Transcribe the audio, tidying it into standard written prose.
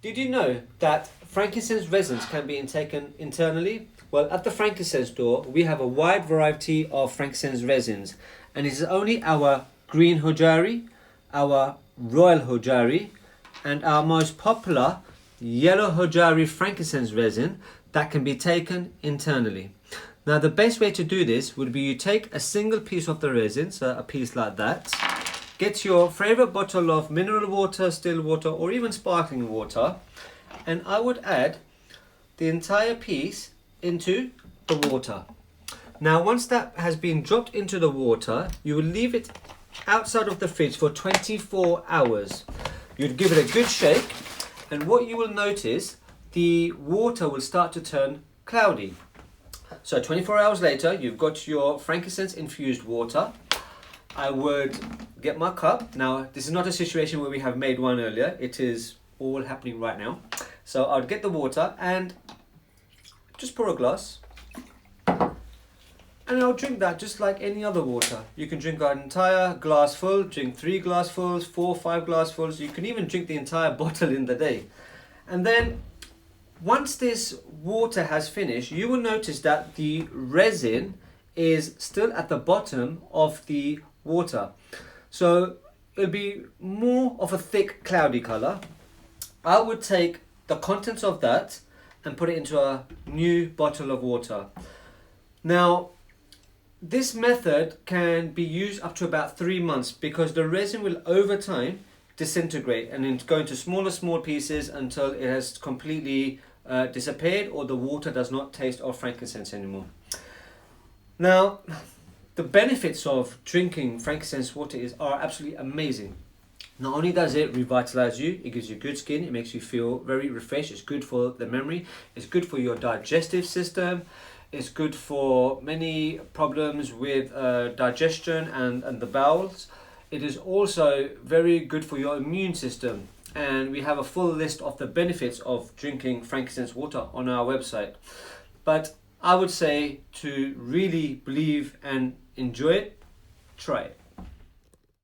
Did you know that frankincense resins can be taken internally? Well, at the Frankincense store, we have a wide variety of frankincense resins, and it is only our green hojari, our royal hojari, and our most popular yellow hojari frankincense resin that can be taken internally. Now, the best way to do this would be you take a single piece of the resin, so a piece like that. Get your favorite bottle of mineral water, still water, or even sparkling water, and I would add the entire piece into the water. Now, once that has been dropped into the water, you will leave it outside of the fridge for 24 hours. You'd give it a good shake, and what you will notice, the water will start to turn cloudy. So 24 hours later, you've got your frankincense infused water. I would get my cup. Now, this is not a situation where we have made one earlier. It is all happening right now. So I would get the water and just pour a glass. And I'll drink that just like any other water. You can drink an entire glass full, drink 3 glassfuls, 4, 5 glassfuls. You can even drink the entire bottle in the day. And then once this water has finished, you will notice that the resin is still at the bottom of the water. So it'll be more of a thick cloudy color. I would take the contents of that and put it into a new bottle of water. Now, this method can be used up to about 3 months because the resin will over time disintegrate and go into small pieces until it has completely disappeared or the water does not taste of frankincense anymore. Now, the benefits of drinking frankincense water are absolutely amazing. Not only does it revitalize you, it gives you good skin, it makes you feel very refreshed, it's good for the memory, it's good for your digestive system, it's good for many problems with digestion and the bowels. It is also very good for your immune system, and we have a full list of the benefits of drinking frankincense water on our website. But I would say to really believe and enjoy it, try it.